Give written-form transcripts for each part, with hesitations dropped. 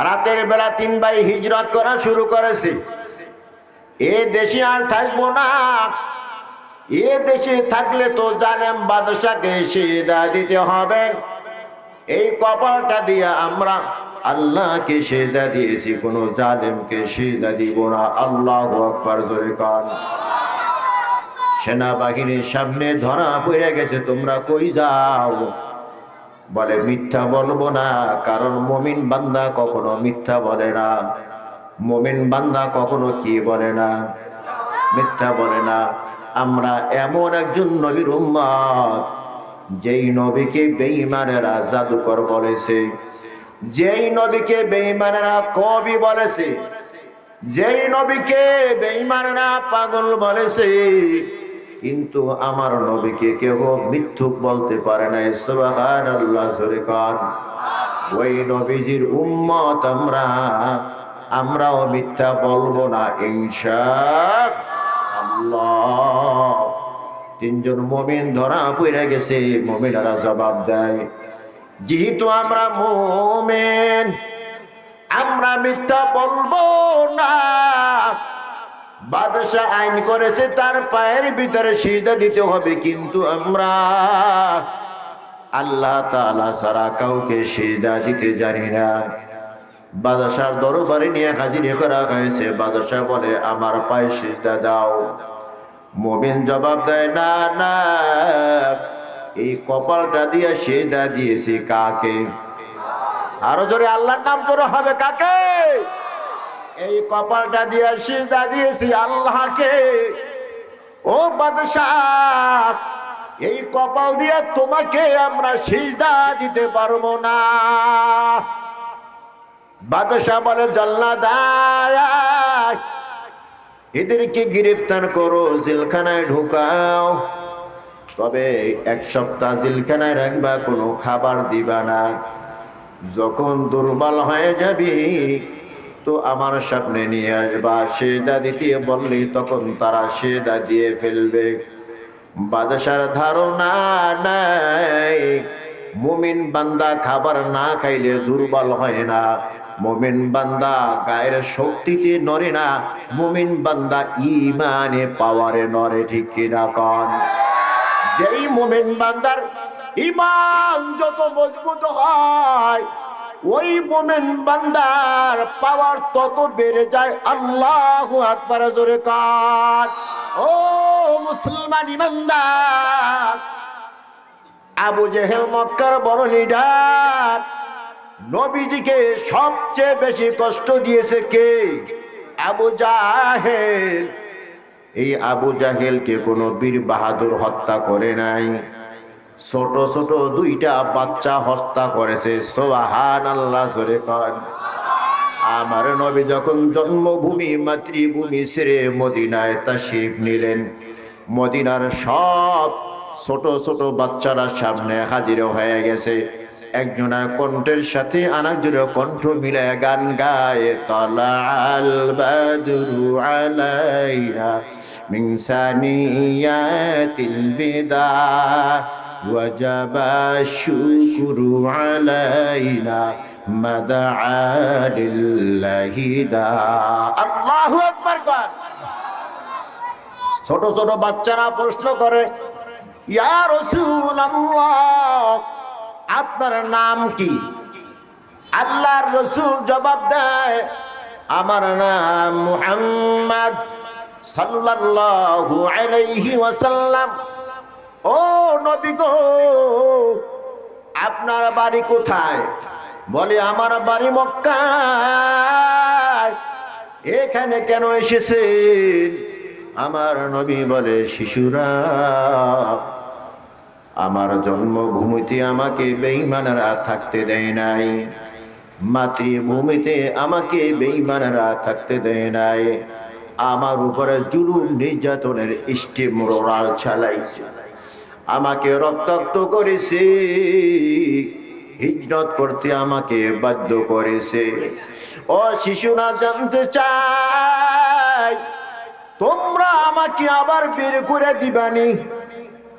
রাতের বেলা 3 ভাই হিজরত করা শুরু করেছে। এ দেশে আর থাকবো না, এ দেশে থাকলে তো জালেম বাদশাকে সিজদা দিতে হবে। এই কপালটা দিয়ে আমরা আল্লাহকে সিজদা দিয়েছি, কোনো জালেমকে সিজদা দিব না। আল্লাহু আকবার, জোরে কান। সেনাবাহিনীর সামনে ধরা পড়ে গেছে, তোমরা কই যাও? বলে মিথ্যা বলবো না, কারণ মুমিন বান্দা কখনো মিথ্যা বলে না। মুমিন বান্দা কখনো কি বলে না? মিথ্যা বলে না। আমরা এমন একজন নবীর উম্মত, যেই নবীকে বেঈমানেরা জাদুকর বলেছে, যেই নবীকে বেঈমানেরা কবি বলেছে, যেই নবীকে বেঈমানেরা পাগল বলেছে, কিন্তু আমার নবীকে কেউ মিথ্যুক বলতে পারে না। সুবহানাল্লাহ, জোরে কান। ওই নবীজির উম্মত আমরাও মিথ্যা বলবো না ইনশাআল্লাহ। 3 জন মুমিন ধরা পড়ে গেছে। মুমিনেরা জবাব দেয়, যেহেতু আমরা মুমিন, আমরা মিথ্যা বলবো না। বাদশা আইন করেছে তার পায়ের ভিতরে সিজদা দিতে হবে, কিন্তু আমরা আল্লাহ তাআলা ছাড়া কাউকে সিজদা দিতে জানি না। বাদশার দরবারে নিয়ে হাজির করা হয়েছে। বাদশা বলে, আমার পায়ে সিজদা দাও। মুমিন জবাব দেয়, না না, এই কপালটা দিয়ে সিজদা দিয়েছি কাকে? আরো জোরে আল্লাহর নাম জোরে হবে, কাকে? এই কপালটা দিয়ে সিজদা দিয়েছি আল্লাহকে। ও বাদশাহ, এই কপাল দিয়ে তোমাকে আমরা সিজদা দিতে পারবো না। বাদশাহ বলে, জাল্লাদ এদেরকে গ্রেফতার করো, জেলখানায় ঢুকাও, তবে 1 সপ্তাহ জেলখানায় রাখবা, কোনো খাবার দিবা না। যখন দুর্বল হয়ে যাবি তো আমার সামনে নিয়ে আসবা, সিজদা দিতে বললি তখন তারা সিজদা দিয়ে ফেলবে। বাদশার ধারণা নাই, মুমিন বান্দা খাবার না খাইলে দুর্বল হয় না, মুমিন বান্দা গায়ের শক্তিতে নড়ে না, মুমিন বান্দা ইমানে পাওয়ারে নড়ে। ঠিক কিনা কন? যেই মুমিন বান্দার ইমান যত মজবুত হয়, ওই মুমিন বান্দার পাওয়ার তত বেড়ে যায়। আল্লাহু আকবার, জোরে কান। ও মুসলমান ইমানদার, আবু জেহেল মক্কার বড় লিডার, নবীজিকে সবচেয়ে বেশি কষ্ট দিয়েছে কে? আবু জাহেল। এই আবু জাহেলকে কোনো বীর বাহাদুর হত্যা করে নাই, ছোট ছোট 2টা বাচ্চা হত্যা করেছে। সুবহানাল্লাহ, জোরে কন। আমার নবী যখন জন্মভূমি মাতৃভূমি ছেড়ে মদিনায় তাশরীফ নিলেন, মদিনার সব ছোট ছোট বাচ্চারা সামনে হাজির হয়ে গেছে। একজনের কণ্ঠের সাথে আরেকজনের কণ্ঠ মিলায় গান গায়, তালাআল বাদরু আলাইনা মিন সানিয়াতিল বিদা ওয়াজাবা শুকরু আলাইনা মাদআ লিল্লাহি দা। আল্লাহু আকবার কর। ছোট ছোট বাচ্চারা প্রশ্ন করে, ইয়া রাসূলুল্লাহ, আপনার নাম কি? আল্লাহর রাসূল জবাব দেয়, আমার নাম মুহাম্মদ সাল্লাল্লাহু আলাইহি ওয়াসাল্লাম। ও নবী গো, আপনার বাড়ি কোথায়? বলে, আমার বাড়ি মক্কায়। এখানে কেন এসেছেন? আমার নবী বলে, শিশুরা আমার জন্মভূমিতে আমাকে বেঈমানরা থাকতে দেয় নাই, মাতৃভূমিতে আমাকে বেঈমানরা থাকতে দেয় নাই, আমার উপরে জুলুম নির্যাতনের স্টিমরোলার চালাইছে, আমাকে রক্তাক্ত করেছে, হিজরত করতে আমাকে বাধ্য করেছে। ও শিশুরা জানতে চাই, তোমরা আমাকে আবার বের করে দিবানি?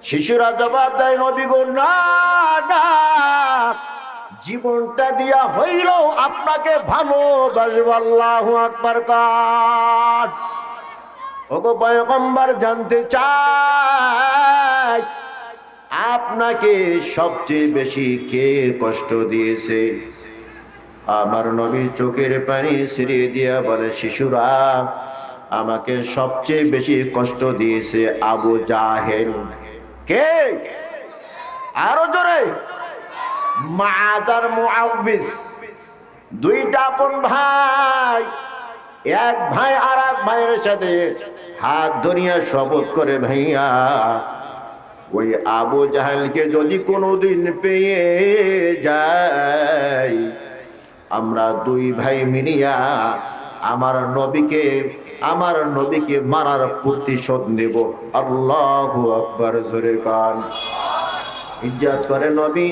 শিশুরা জবাব দেয়, নবী গো, না না, জীবনটা দিয়া হইলেও আপনাকে ভালোবাসবো। আল্লাহু আকবার কার। ওগো পয়গম্বর জানতে চাই আপনাকে সবচেয়ে বেশি কে কষ্ট দিয়েছে? আমার নবী চোখের পানি ছেড়ে দিয়া বলে, শিশুরা, আমাকে সবচেয়ে বেশি কষ্ট দিয়েছে আবু জাহেল। কে? আরো জোরে। মুআয আর মুআউযিজ, দুইটা আপন ভাই। এক ভাই আর এক ভাইয়ের সাথে হাত ধরিয়া শপথ করে, ভাইয়া ওই আবু জাহেলকে যদি কোনোদিন পেয়ে যাই, আমরা দুই ভাই মিলিয়া আমার নবীকে মারার প্রতিশোধ নেব। আল্লাহু আকবার জোরে কান। ইজ্জত করে নবী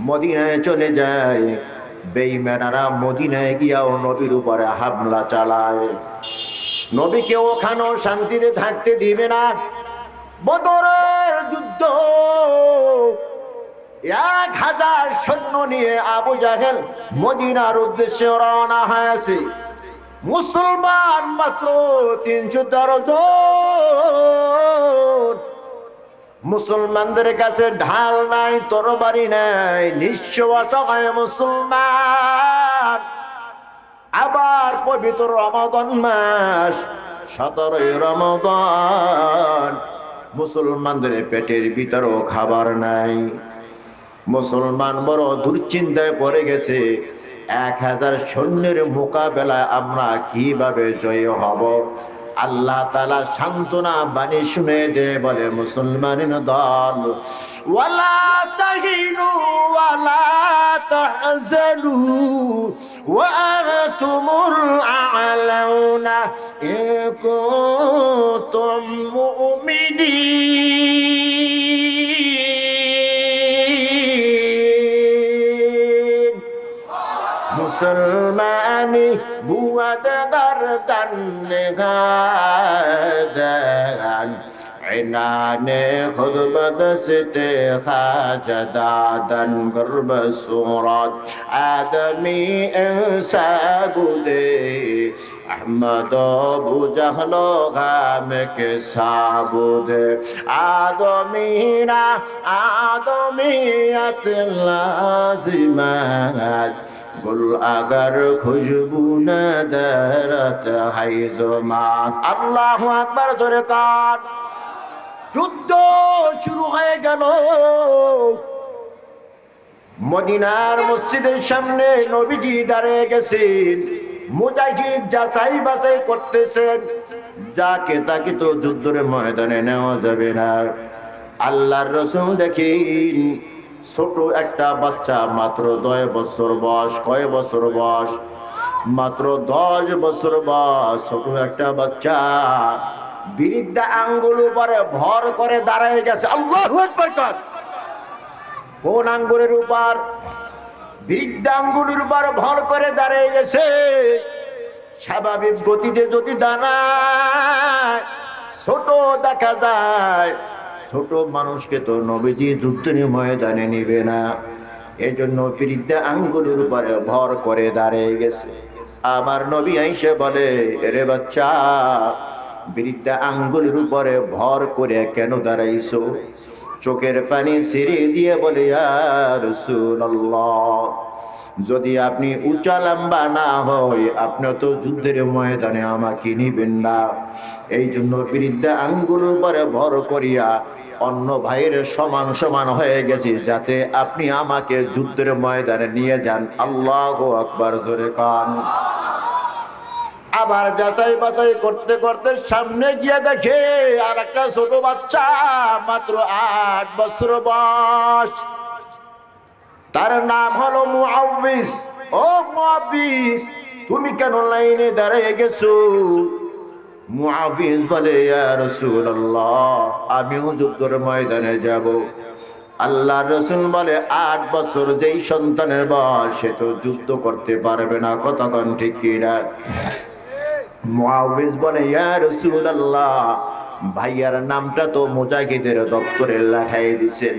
মদিনায় চলে যায়। বেঈমানেরা মদিনায় গিয়াও নবীর উপরে হামলা চালায়। নবীকে ওখানেও শান্তিতে থাকতে দিবে না। বদরের যুদ্ধ, 1000 সৈন্য নিয়ে আবু জাহেল মদিনার উদ্দেশ্যে রওনা হয়েছে। মুসলমান মাত্র 313 জন। মুসলমানদের কাছে ঢাল নাই, তরবারি নাই, নিঃস্ব অসহায় মুসলমান। আবার পবিত্র রমাদান মাস, 17 রমাদান, মুসলমানদের পেটের ভিতরেও খাবার নাই। মুসলমান বড় দুশ্চিন্তায় পড়ে গেছে। 1000 সৈন্যের মোকাবেলায় আমরা কিভাবে জয় হব? আল্লাহ তাআলা সান্ত্বনা বাণী শুনে দে, বলে, মুসলমানের দল, ওয়ালা তাহিনু ওয়ালা তাহজানু ওয়া আনতুমুল আ'লাউনা ইন কুনতুম মুমিনিন। মুসলমানি বুয়াদ গর্দান গাদান ইনানে খুদবত সিতে খাজদাদান গর্ব সুরাত আদমি ইনসাবুদে আহমদ বুজহলো গাম কে সাবুদে আদমিয়াত লাজিমাজ গুল আগার খুশবু না দরত হাইজমাস। আল্লাহু আকবার জোরে কান। যুদ্ধ শুরু হয়ে গেল। মদিনার মসজিদের সামনে নবীজি দাঁড়িয়ে গেছেন। মুজাহিদ যাচাই বাছাই করতেছেন, যাকে তাকে তো যুদ্ধের ময়দানে নেওয়া যাবে না। আল্লাহর রাসূল দেখেন ছোট একটা বাচ্চা, মাত্র 10 বছর বয়স। কয় বছর বয়স? মাত্র 10 বছর বয়স। ছোট একটা বাচ্চা বিরিদ্ধা আঙ্গুল উপরে ভর করে দাঁড়ায় গেছে। আল্লাহু আকবার। কোন আঙ্গুলের উপর? বিরিদ্ধা আঙ্গুলের উপর ভর করে দাঁড়িয়ে গেছে। স্বাভাবিক গতিতে যদি দাঁড়ায় ছোট দেখা যায়, ছোট মানুষকে তো নবীজি যুদ্ধের ময়দানে নিবে না। এজন্য বিরিদ্ধা আঙ্গুলের উপরে ভর করে দাঁড়িয়ে গেছে। আমার নবী আইসে বলে, এরে বাচ্চা, বিরিদ্ধা আঙ্গুলের উপরে ভর করে কেন দাঁড়াইছো? চোখের পানি ছেড়ে দিয়ে বলে, ইয়া রাসূলুল্লাহ, যদি আপনি উঁচা লম্বা না হয়, আপনি তো যুদ্ধের ময়দানে আমাকে নিবেন না। এই জন্য বিরিদ্ধা আঙ্গুলের উপরে ভর করিয়া অন্য ভাইয়ের সমান সমান হয়ে গেছি, যাতে আপনি আমাকে যুদ্ধের ময়দানে নিয়ে যান। আল্লাহু আকবার জোরে কান। আবার যাচাই বাছাই করতে করতে সামনে গিয়ে দেখে আর একটা ছোট বাচ্চা, মাত্র 8 বছর বয়স। তার নাম হলো মুআউযিজ। ও মুআউযিজ, তুমি কেন লাইনে দাঁড়িয়ে গেছো? মুআউযিজ বলে, ইয়া রাসূলুল্লাহ, আমিও যুদ্ধের ময়দানে যাব। আল্লাহর রাসূল বলে, 8 বছর যেই সন্তানের বয়স, সে তো যুদ্ধ করতে পারবে না। কতক্ষণ ঠিক কিনা? মুআউযিজ বলে, ইয়া রাসূলুল্লাহ, ভাইয়ার নামটা তো মুজাহিদের দপ্তরে লেখাই দিছেন।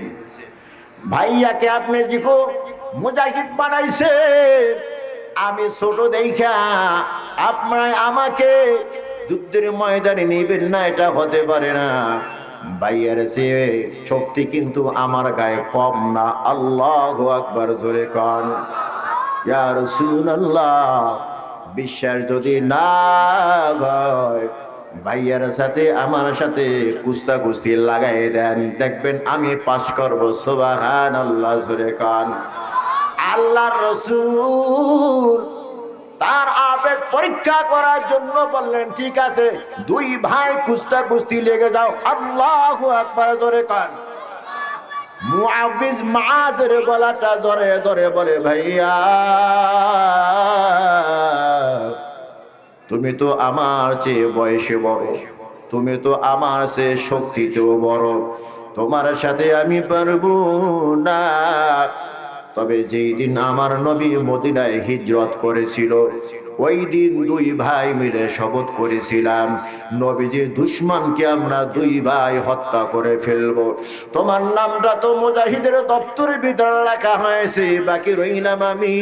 ভাইয়াকে আপনি মুজাহিদ বানাইছে, আমি ছোট দেখা আপনারা আমাকে যুদ্ধের ময়দানে নিবেন না, এটা হতে পারে না। ভাইয়ের চেয়ে শক্তি কিন্তু আমার গায়ে কম না। আল্লাহু আকবার, জোরে কান ইয়া রাসূলুল্লাহ। বিশ্বাস যদি না হয় ভাইয়ার সাথে আমার সাথে কুস্তাকুস্তি লাগাই দেন, দেখবেন আমি পাস করব। সুবহানাল্লাহ, জোরে কান। আল্লাহর রাসূল তার আবেগ পরীক্ষা করার জন্য বললেন, ঠিক আছে দুই ভাই কুস্তাকুস্তি লেগে যাও। আল্লাহু আকবার, জোরে কান। মুআবিজ মাযের গলাটা ধরে ধরে বলে, ভাইয়া তুমি তো আমার চেয়ে বয়সে বড়, তুমি তো আমার চেয়ে শক্তিতেও বড়, তোমার সাথে আমি পারবো না। তবে যেই দিন আমার নবী মদিনায় হিজরত করেছিল, ওই দিন দুই ভাই মিলে শপথ করেছিলাম, নবীজির দুশমনকে আমরা দুই ভাই হত্যা করে ফেলবো। তোমার নামটা তো মুজাহিদের দপ্তরের ভিতরে লেখা হয়েছে, বাকি রইলাম আমি।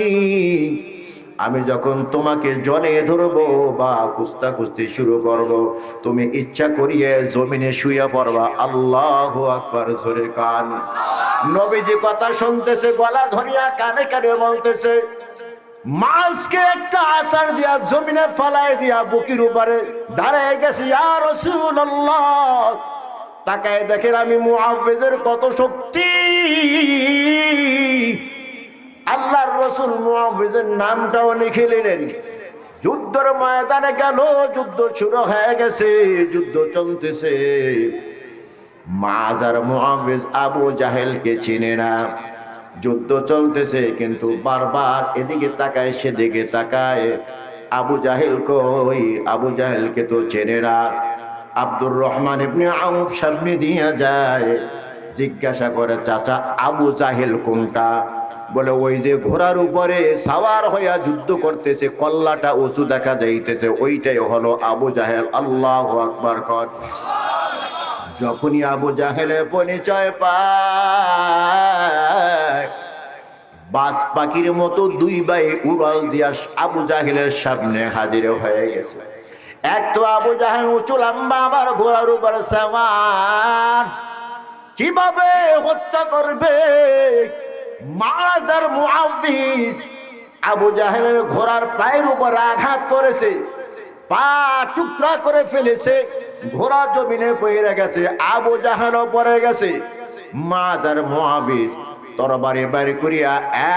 আমি যখন তোমাকে জনে ধরবো বা কুস্তাকুস্তি শুরু করব, তুমি ইচ্ছা করিয়ে জমিনে শুয়ে পড়বা। আল্লাহু আকবার, জোরে কান। নবীজি কথা শুনতেছে, গলা ধরিয়া কানে কানে বলতেছে, মাছকে একটা আছাড় দিয়া জমিনে ফালাই দিয়া বুকের উপরে দাঁড়ায় গেছে। ইয়া রাসূলুল্লাহ, তাকায় দেখেন আমি মুআবিজের কত শক্তি। আল্লাহর রাসূল মুআবিজের নামটাও লিখে নিলেন। যুদ্ধের ময়দানে গেল, যুদ্ধ শুরু হয়ে গেছে, যুদ্ধ চলতেছে। মুআজ আর মুআবিজ আবু জাহেলকে চিনে না। যুদ্ধ চলতেছে কিন্তু বারবার এদিকে তাকায় সেদিকে তাকায়, আবু জাহেল কই, আবু জাহেলকে তো চেনে না। আব্দুর রহমান ইবনে আউফ সামনে দিয়ে যায়, জিজ্ঞাসা করে, চাচা আবু জাহেল কোনটা? বলে ওই যে ঘোড়ার উপরে সাওয়ার হইয়া যুদ্ধ করতেছে, কল্লাটা উঁচু দেখা যাইতেছে, ওইটাই হলো আবু জাহেল। আল্লাহু আকবার কর। যখনই আবু জাহেলের পরিচয় পায়, বাজ পাখির মতো দুই ভাই উড়াল দিয়া আবু জাহেলের সামনে হাজির হয়ে গেছে। এক তো আবু জাহেল উঁচু লম্বা, আবার ঘোড়ার উপরে সাওয়ার, কিভাবে হত্যা করবে? মুআজ আর মুআবিজ আবু জাহেলের ঘোড়ার পায়ের উপর আঘাত করেছে, পা টুকরা করে ফেলেছে, ঘোড়া জমিনে পড়ে গেছে, আবু জাহেলও পড়ে গেছে। মুআজ আর মুআবিজ তরবারি বাড়ি করিয়া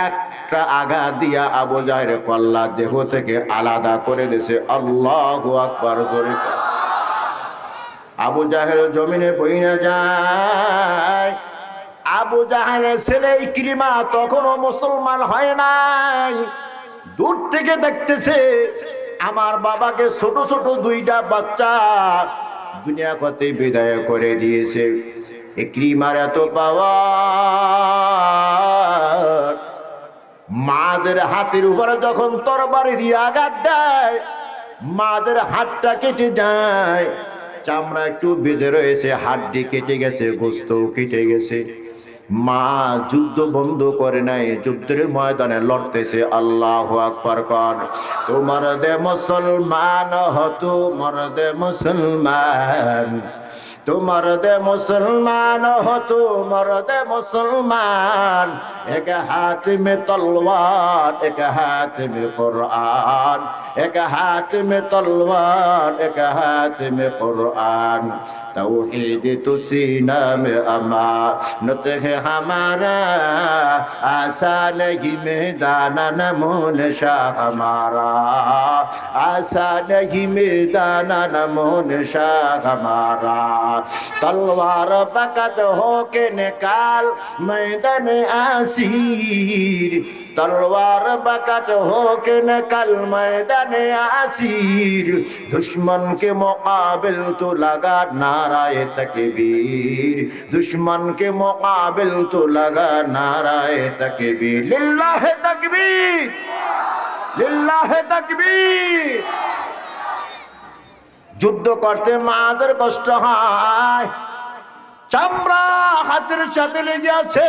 একটা আঘাত দিয়া আবু জাহেলের কল্লা দেহ থেকে আলাদা করে দিয়েছে। আল্লাহু আকবার, জোরে। আবু জাহেল জমিনে পড়ে যায়। আবু জাহেলের ছেলে ইকরিমা তখনও মুসলমান হয় নাই, দূর থেকে দেখতেছে আমার বাবাকে ছোট ছোট দুইটা বাচ্চা দুনিয়া হতে বিদায় করে দিয়েছে। ইকরিমার এত পাওয়ার, মুআজের হাতের উপরে যখন তরবারি দিয়ে আঘাত দেয়, মুআজের হাতটা কেটে যায়, চামড়া একটু বেজে রয়েছে, হাড্ডি কেটে গেছে, গোস্তও কেটে গেছে। মা যুদ্ধ বন্ধ করে নাই, যুদ্ধের ময়দানে লড়তেছে। আল্লাহু আকবার কর। তোমার দে মুসলমান হতো, তোমার দে মুসলমান, তোমার দে মুসলমান হতো, মরদ মুসলমান। এক হাত में तलवार, एक हाथ में कुरान, एक हाथ में तलवार, एक हाथ में कुरान। तौहीद तो सीना में अमानत है हमारा, आसान ही मैदान नमून शाह हमारा, आसान ही मैदान नमून शाह हमारा। तलवार पकड़ होके निकाल मैदान आसीर, तलवार पकड़ होके निकाल मैदान आसीर। दुश्मन के मुकाबिल तो लगा नाराए तकबीर, दुश्मन के मुकाबिल तो लगा नाराए तकबीर। लिल्लाह तकबीर, लिल्लाह तकबीर। যুদ্ধ করতে মুআজের কষ্ট হয়, চামড়া হাতের সাথে লেগে আছে।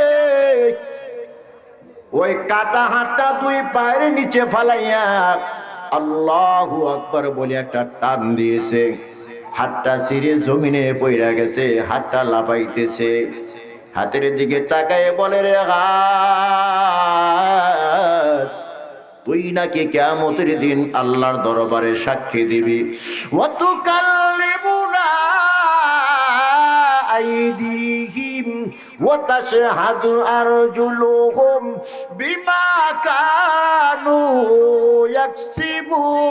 ওই কাটা হাতটা দুই পায়ের নিচে ফালাইয়া আল্লাহু আকবার বলে একটা টান দিয়েছে। হাতটা ছিঁড়ে জমিনে পইরা গেছে, হাতটা লাফাইতেছে। হাতের দিকে তাকায় বলে, রে হাত, তুই নাকি কিয়ামতের দিন আল্লাহর দরবারে সাক্ষী দিবি। ওয়াতুকাল্লিমুনা আইদিহিম ওয়া তাশহাদু আরজুলুহুম বিমা কানু ইয়াকসিবুন।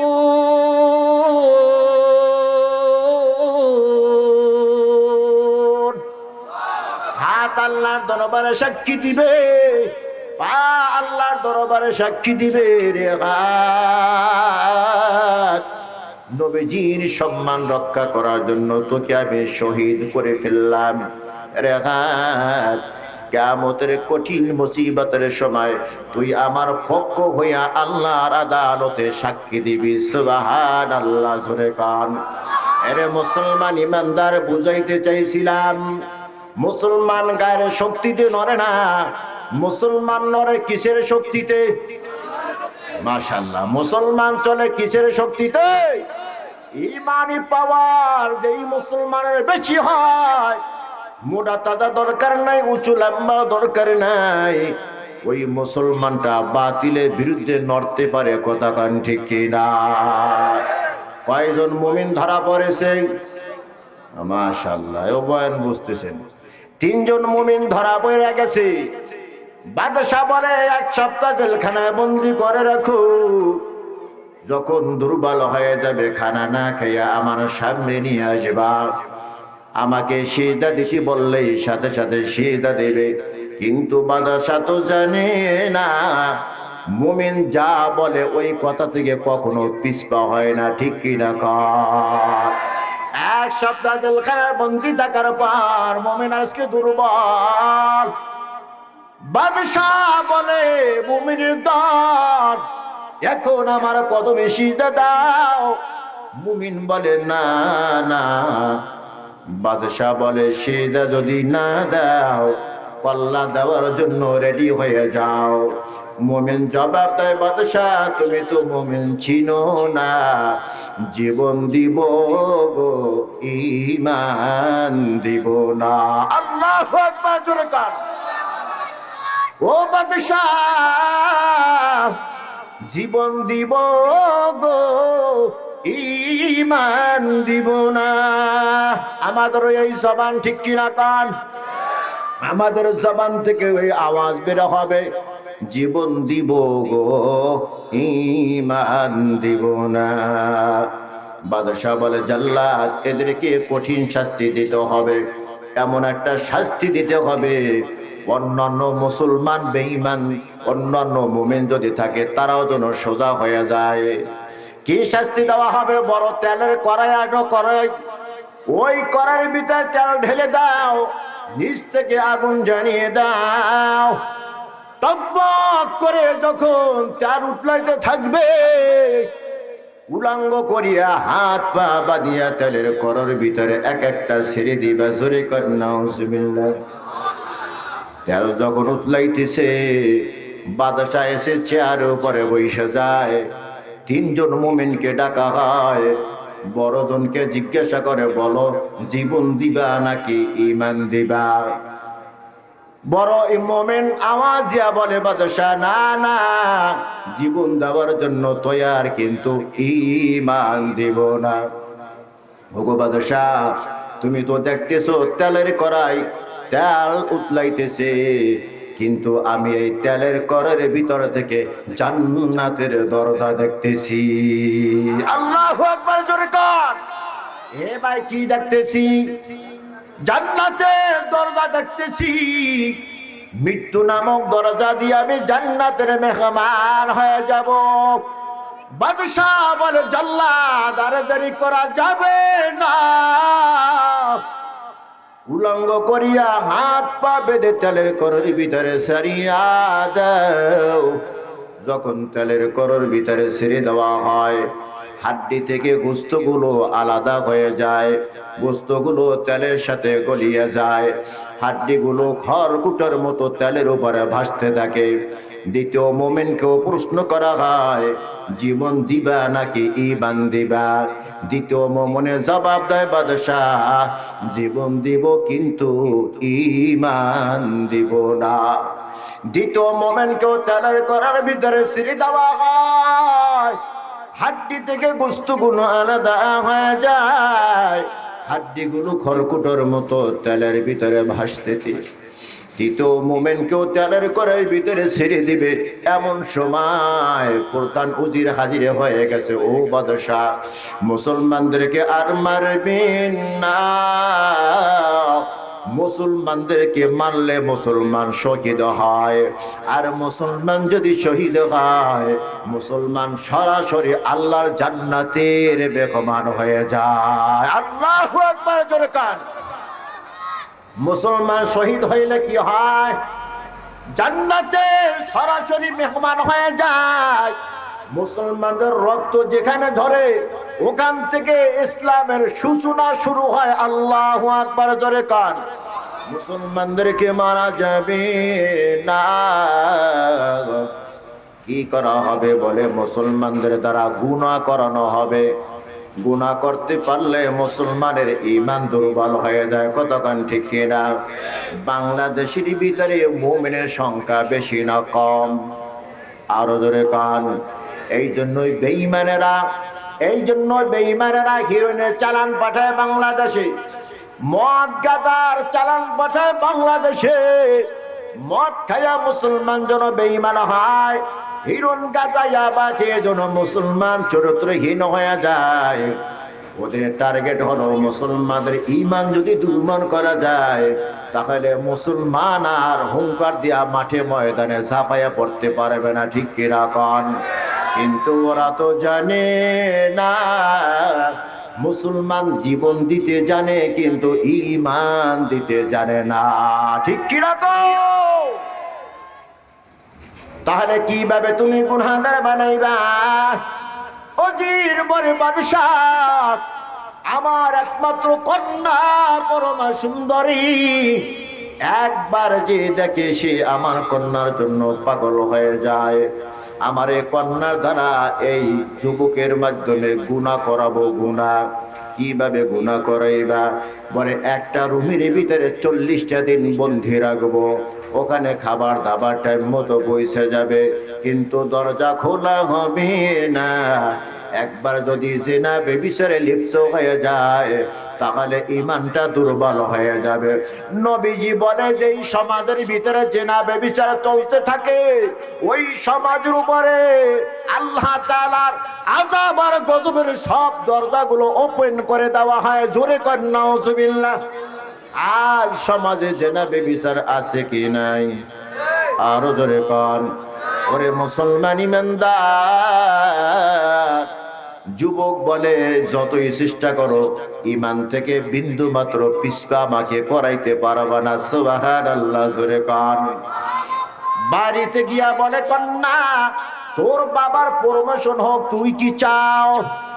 হাত আল্লাহর দরবারে সাক্ষী দিবে, পা আল্লাহর দরবারে সাক্ষী দিবে। রে হাত, নবীজির সম্মান রক্ষা করার জন্য তোকে আমি শহীদ করে ফেললাম। রে হাত, কিয়ামতের কঠিন মুসিবতের সময় তুই আমার পক্ষ হইয়া আল্লাহর আদালতে সাক্ষী দিবি। সুবহানাল্লাহ, জোরে কান। এরে মুসলমান ইমানদার, বুঝাইতে চাইছিলাম মুসলমান গায়ের শক্তিতে নড়ে না, মুসলমান নড়ে কিসের শক্তিতে? মাশাআল্লাহ, মুসলমান চলে কিসের শক্তিতে? ইমানি পাওয়ার যেই মুসলমানের বেশি হয়, মোটা তাজা দরকার নাই, উঁচু লম্বা দরকার নাই, ওই মুসলমানটা বাতিলের বিরুদ্ধে নড়তে পারে। কথা কান ঠিক কিনা? কয়জন মুমিন ধরা পড়েছে? মাশাআল্লাহ, ও বয়ান বুঝতেছেন। 3 জন মুমিন ধরা পড়ে গেছে। বাদশা বলে 1 সপ্তাহ জেলখানায় বন্দি করে রাখো, যখন দুর্বল হয়ে যাবে খানা না খেয়ে আমার সামনে নিয়ে আসবা। আমাকে সিজদা দিতে বললেই সাথে সাথে সিজদা দেবে। কিন্তু বাদশা তো জানে না মুমিন যা বলে ওই কথা থেকে কখনো পিছপা হয় না। ঠিক কিনা কর? 1 সপ্তাহ জেলখানায় বন্দি থাকার পর মুমিন আজকে দুর্বল। বাদশাহ বলে, মুমিনের দল, এখন আমার কদমে সিজদা দাও। মুমিন বলে, না না। বাদশাহ বলে, সিজদা যদি না দাও, কল্লা দেওয়ার জন্য রেডি হয়ে যাও। মুমিন জবাব দেয়, বাদশাহ তুমি তো মুমিন চিনো না, জীবন দিব গো ঈমান দিব না। আল্লাহু আকবার, জোরে কান। ও বাদশাহ, জীবন দিব গো ঈমান দিব না। আমাদের এই জবান ঠিক কিনা কান? আমাদের জবান থেকে ওই আওয়াজ বের হবে, জীবন দিব গো ঈমান দিব না। বাদশাহ বলে, জাল্লাদ, এদেরকে কঠিন শাস্তি দিতে হবে, এমন একটা শাস্তি দিতে হবে অন্যান্য মুসলমান বেঈমান অন্যান্য মুমিন যদি থাকে তারাও যেন সোজা হয়ে যায়। কি শাস্তি দেওয়া হবে? বড় তেলের কড়াই আনো, কড়াই, ওই কড়াইয়ের ভিতরে তেল ঢেলে দাও, নিচ থেকে আগুন জ্বালিয়ে দাও। টকবক করে যখন তেল উতলাইতে থাকবে, উলাঙ্গ করিয়া হাত পা বাঁধিয়া তেলের কড়াইয়ের ভিতরে এক একটা ছেড়ে দিবা। জোরে কর নাউজুবিল্লাহ। তেল যখন উতলাইতেছে, বাদশা এসে চেয়ারের উপরে বসে যায়। 3 জন মুমিনকে ডাকা হয়, বড়জনকে জিজ্ঞাসা করে, বলো জীবন দিবা নাকি ঈমান দিবা? বড় মুমিন আওয়াজ দিয়া বলে, বাদশা না না, জীবন দেওয়ার জন্য তৈয়ার, কিন্তু ঈমান দিব না। ওগো বাদশা, তুমি তো দেখতেছো তেলের কড়াই, তেল উতলাইতেছে, কিন্তু আমি এই তেলের কড়াইয়ের ভিতর থেকে জান্নাতের দরজা দেখতেছি। আল্লাহু আকবার, জোরে কর। এ ভাই, কি দেখতেছি? জান্নাতের দরজা দেখতেছি। মৃত্যু নামক দরজা দিয়ে আমি জান্নাতের মেহমান হয়ে যাব। বাদশাহ বলে, জাল্লাদ, আর দেরি করা যাবে না। উলঙ্গ করিয়া হাত পা বেঁধে তেলের কড়াইয়ের ভিতরে সারিয়া দাও। যখন তেলের কড়াইয়ের ভিতরে ছেড়ে দেওয়া হয়, হাড্ডি থেকে গোশতগুলো আলাদা হয়ে যায়, গোশতগুলো তেলের সাথে গলিয়ে যায়, হাড্ডিগুলো খড়কুটোর মতো তেলের উপরে ভাসতে থাকে। দ্বিতীয় মোমেনকেও প্রশ্ন করা হয়, জীবন দিবা নাকি ঈমান দিবা? দ্বিতীয় মোমেনে জবাব দেয় বাদশাহ, জীবন দিব কিন্তু ঈমান দিব না। দ্বিতীয় মোমেনকেও তেলের করার ভিতরে ছিঁড়ে দেওয়া হয়, হাড্ডি থেকে গোশতগুলো আলাদা হয়ে যায়, হাড্ডিগুলো খড়কুটোর মতো তেলের ভিতরে ভাসতেছে। তৃতীয় মোমেনকেও তেলের কড়াইয়ের ভিতরে ছেড়ে দিবে। এমন সময় প্রধান উজির হাজির হয়ে গেছে। ও বাদশাহ, মুসলমানদেরকে আর মারবেন না, মুসলমানদেরকে মারলে মুসলমান শহীদ হয়, আর মুসলমান যদি শহীদ হয় মুসলমান সরাসরি আল্লাহর জান্নাতের মেহমান হয়ে যায়। আল্লাহু আকবার জোরে কান। মুসলমান শহীদ হইলে কি হয়? জান্নাতে সরাসরি মেহমান হয়ে যায়। মুসলমানদের রক্ত যেখানে ধরে ওখান থেকে ইসলামের সূচনা শুরু হয়। আল্লাহু আকবার জোরে কান। মুসলমানদেরকে মারা যাবে না। কি করা হবে? বলে মুসলমানদের দ্বারা গুনাহ করানো হবে। গুনাহ করতে পারলে মুসলমানের ঈমান দুর্বল হয়ে যায়। কতক্ষণ ঠিক কিনা? বাংলাদেশের ভিতরে মুমিনের সংখ্যা বেশি না কম? আরো জোরে কান। এই জন্যই বেঈমানেরা হিরোইনের চালান পাঠায় বাংলাদেশে, মদ গাঁজার চালান পাঠায় বাংলাদেশে। মদ খায়া মুসলমান যেন বেঈমান হয়, হিরোইন গাঁজা ইয়াবা খেয়ে যেন মুসলমান চরিত্রহীন হয়ে যায়। ওদের টার্গেট হলো মুসলমানদের ঈমান যদি দুর্বল করা যায় তাহলে মুসলমান আর হুঙ্কার দিয়া মাঠে ময়দানে ঝাঁপাইয়া পড়তে পারবে না। ঠিক কিনা কন? কিন্তু ওরা তো জানে না, মুসলমান জীবন দিতে জানে কিন্তু ঈমান দিতে জানে না। ঠিক কিনা কন? তাহলে কিভাবে তুমি গুনাহগার বানাইবা? অজির বলে বাদশাহ, আমার একমাত্র কন্যা পরমা সুন্দরী, একবার যে দেখে সে আমার কন্যার জন্য পাগল হয়ে যায়। আমার এই কন্যার দ্বারা এই যুবকের মাধ্যমে গুনাহ করাবো। গুনাহ কিভাবে গুনাহ করাইবা? বলে একটা রুমের ভিতরে 40টা দিন বন্দি রাখবো, ওখানে খাবার দাবার টাইম মতো পৌঁছে যাবে, কিন্তু দরজা খোলা হবে না। একবার যদি জিনা ব্যভিচারে লিপ্ত হয়ে যায় তাহলে ঈমানটা দুর্বল হয়ে যাবে। নবীজি বলে যেই সমাজের ভিতরে জিনা ব্যভিচার চলতে থাকে ওই সমাজের উপরে আল্লাহ তাআলার আযাব আর গজবের সব দরজাগুলো ওপেন করে দেওয়া হয়। জোরে কর নাউজুবিল্লাহ। আজ সমাজে জিনা ব্যভিচার আছে কি নাই? আরো জোরে কর। ওরে মুসলমান ইমানদার, যুবক বলে যতই চেষ্টা করো ঈমান থেকে বিন্দু মাত্র পিছপা আমাকে করাইতে পারবা না। সুবহানাল্লাহ জোরে কান। বাড়িতে গিয়া বলে কন্যা, তোর বাবার প্রমোশন হোক, তুই কি চাও?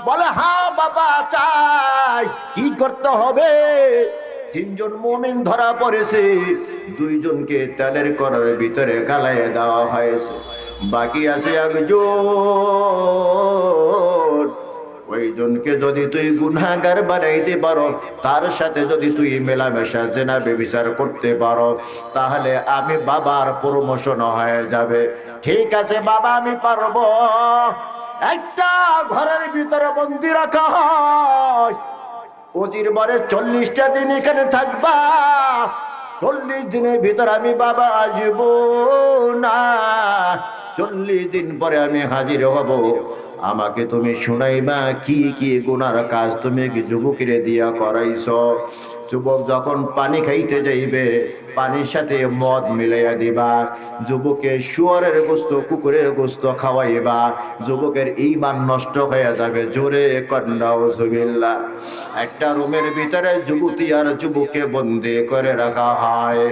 বলে হ্যাঁ বাবা চাই। কি করতে হবে? 3 জন মুমিন ধরা পড়েছে, 2 জনকে তেলের কড়ার ভিতরে গালায় দেওয়া হয়েছে, বাকি আছে একজন। ওই জনকে যদি তুই গুনাহগার বানাইতে পারো, তার সাথে যদি তুই মেলামেশা জেনা ব্যভিচার করতে পারো, তাহলে আমি বাবার প্রমোশন হয়ে যাবে। ঠিক আছে বাবা, আমি পারবো। একটা ঘরের ভিতরে বন্দি রাখা হয়। ওজির বলে 40টা দিন এখানে থাকবা, 40 দিনের ভিতর আমি বাবা আসবো না। 40 দিন পরে আমি হাজির হব। আমাকে তুমি শুনাইবা কি কি গুনার কাজ তুমি যুবকের দিয়া করাইছ। যুবক যখন পানি খাইতে যাইবে পানির সাথে মদ মিলাইয়া দিবা, যুবকের শুয়ারের গোস্ত কুকুরের গোস্ত খাওয়াইবা, যুবকের ঈমান নষ্ট হয়ে যাবে। জোরে নাউজুবিল্লাহ। একটা রুমের ভিতরে যুবতী আর যুবককে বন্দি করে রাখা হয়।